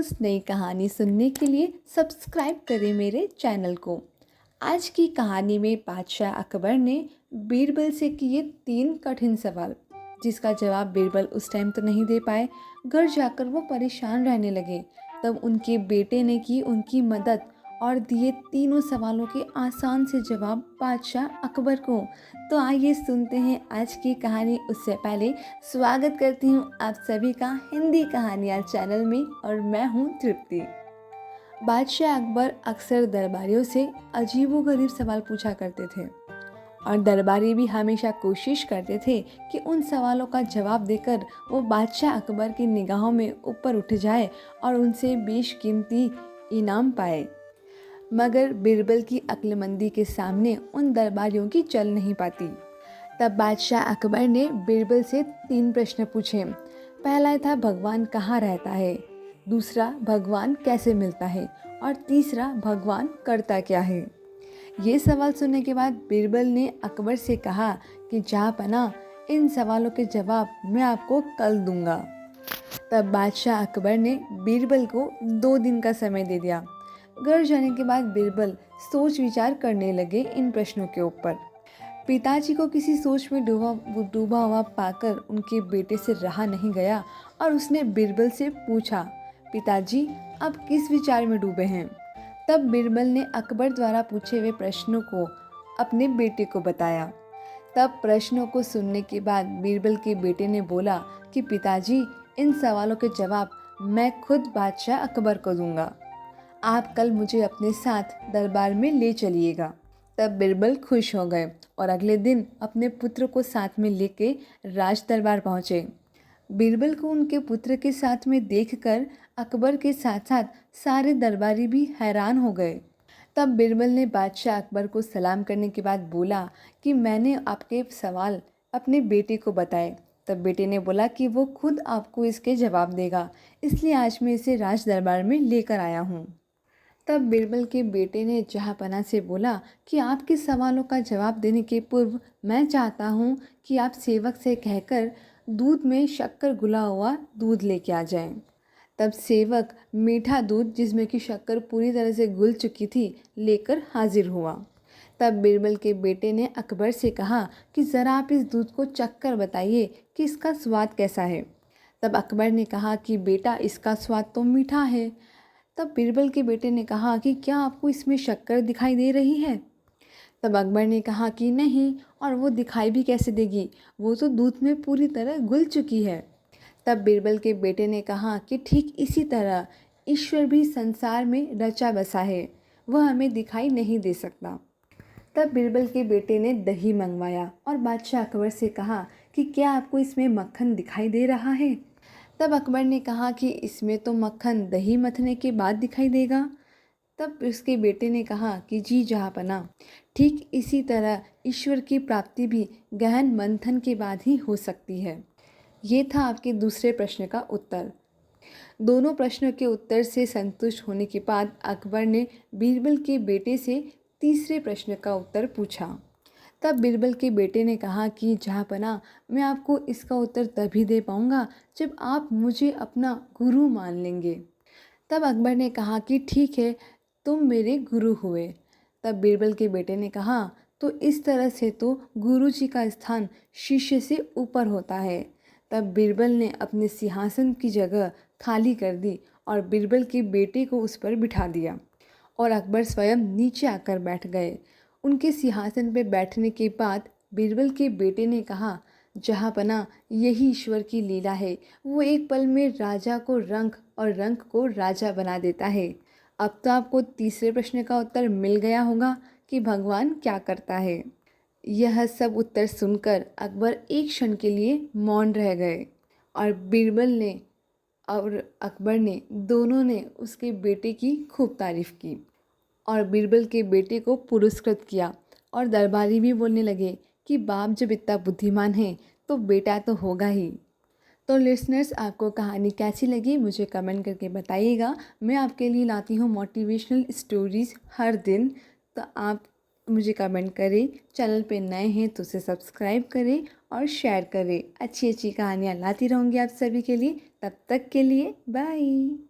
रोज़ नई कहानी सुनने के लिए सब्सक्राइब करें मेरे चैनल को। आज की कहानी में बादशाह अकबर ने बीरबल से किए 3 कठिन सवाल, जिसका जवाब बीरबल उस टाइम तो नहीं दे पाए। घर जाकर वो परेशान रहने लगे। तब उनके बेटे ने की उनकी मदद और दिए तीनों सवालों के आसान से जवाब बादशाह अकबर को। तो आइए सुनते हैं आज की कहानी। उससे पहले स्वागत करती हूँ आप सभी का हिंदी कहानियाँ चैनल में, और मैं हूँ तृप्ति। बादशाह अकबर अक्सर दरबारियों से अजीबोगरीब सवाल पूछा करते थे, और दरबारी भी हमेशा कोशिश करते थे कि उन सवालों का जवाब देकर वो बादशाह अकबर की निगाहों में ऊपर उठ जाए और उनसे बेशकीमती इनाम पाए। मगर बीरबल की अक्लमंदी के सामने उन दरबारियों की चल नहीं पाती। तब बादशाह अकबर ने बीरबल से 3 प्रश्न पूछे। पहला था भगवान कहाँ रहता है, दूसरा भगवान कैसे मिलता है, और तीसरा भगवान करता क्या है। ये सवाल सुनने के बाद बीरबल ने अकबर से कहा कि जहाँपनाह, इन सवालों के जवाब मैं आपको कल दूंगा। तब बादशाह अकबर ने बीरबल को 2 दिन का समय दे दिया। घर जाने के बाद बीरबल सोच विचार करने लगे इन प्रश्नों के ऊपर। पिताजी को किसी सोच में डूबा हुआ पाकर उनके बेटे से रहा नहीं गया, और उसने बीरबल से पूछा, पिताजी आप किस विचार में डूबे हैं। तब बीरबल ने अकबर द्वारा पूछे हुए प्रश्नों को अपने बेटे को बताया। तब प्रश्नों को सुनने के बाद बीरबल के बेटे ने बोला कि पिताजी, इन सवालों के जवाब मैं खुद बादशाह अकबर को दूंगा। आप कल मुझे अपने साथ दरबार में ले चलिएगा। तब बीरबल खुश हो गए और अगले दिन अपने पुत्र को साथ में लेके राज दरबार पहुँचे। बीरबल को उनके पुत्र के साथ में देखकर अकबर के साथ साथ सारे दरबारी भी हैरान हो गए। तब बीरबल ने बादशाह अकबर को सलाम करने के बाद बोला कि मैंने आपके सवाल अपने बेटे को बताए। तब बेटे ने बोला कि वो खुद आपको इसके जवाब देगा, इसलिए आज मैं इसे राज दरबार में लेकर आया हूँ। तब बीरबल के बेटे ने जहाँपनाह से बोला कि आपके सवालों का जवाब देने के पूर्व मैं चाहता हूँ कि आप सेवक से कहकर दूध में शक्कर घुला हुआ दूध लेके आ जाएं। तब सेवक मीठा दूध, जिसमें कि शक्कर पूरी तरह से घुल चुकी थी, लेकर हाजिर हुआ। तब बीरबल के बेटे ने अकबर से कहा कि ज़रा आप इस दूध को चखकर बताइए कि इसका स्वाद कैसा है। तब अकबर ने कहा कि बेटा, इसका स्वाद तो मीठा है। तब बीरबल के बेटे ने कहा कि क्या आपको इसमें शक्कर दिखाई दे रही है। तब अकबर ने कहा कि नहीं, और वो दिखाई भी कैसे देगी, वो तो दूध में पूरी तरह घुल चुकी है। तब बीरबल के बेटे ने कहा कि ठीक इसी तरह ईश्वर भी संसार में रचा बसा है, वह हमें दिखाई नहीं दे सकता। तब बीरबल के बेटे ने दही मंगवाया और बादशाह अकबर से कहा कि क्या आपको इसमें मक्खन दिखाई दे रहा है। तब अकबर ने कहा कि इसमें तो मक्खन दही मथने के बाद दिखाई देगा। तब उसके बेटे ने कहा कि जी जहाँपनाह, ठीक इसी तरह ईश्वर की प्राप्ति भी गहन मंथन के बाद ही हो सकती है। ये था आपके दूसरे प्रश्न का उत्तर। दोनों प्रश्नों के उत्तर से संतुष्ट होने के बाद अकबर ने बीरबल के बेटे से तीसरे प्रश्न का उत्तर पूछा। तब बीरबल के बेटे ने कहा कि जहाँपनाह, मैं आपको इसका उत्तर तभी दे पाऊँगा जब आप मुझे अपना गुरु मान लेंगे। तब अकबर ने कहा कि ठीक है, तुम मेरे गुरु हुए। तब बीरबल के बेटे ने कहा, तो इस तरह से तो गुरु जी का स्थान शिष्य से ऊपर होता है। तब बीरबल ने अपने सिंहासन की जगह खाली कर दी और बीरबल के बेटे को उस पर बिठा दिया, और अकबर स्वयं नीचे आकर बैठ गए। उनके सिंहासन पर बैठने के बाद बीरबल के बेटे ने कहा, जहाँपनाह, यही ईश्वर की लीला है, वो एक पल में राजा को रंक और रंक को राजा बना देता है। अब तो आपको तीसरे प्रश्न का उत्तर मिल गया होगा कि भगवान क्या करता है। यह सब उत्तर सुनकर अकबर एक क्षण के लिए मौन रह गए, और बीरबल ने और अकबर ने दोनों ने उसके बेटे की खूब तारीफ़ की और बीरबल के बेटे को पुरस्कृत किया। और दरबारी भी बोलने लगे कि बाप जब इतना बुद्धिमान है तो बेटा तो होगा ही। तो लिसनर्स, आपको कहानी कैसी लगी मुझे कमेंट करके बताइएगा। मैं आपके लिए लाती हूँ मोटिवेशनल स्टोरीज़ हर दिन, तो आप मुझे कमेंट करें। चैनल पे नए हैं तो उसे सब्सक्राइब करें और शेयर करें। अच्छी अच्छी कहानियाँ लाती रहूँगी आप सभी के लिए। तब तक के लिए बाय।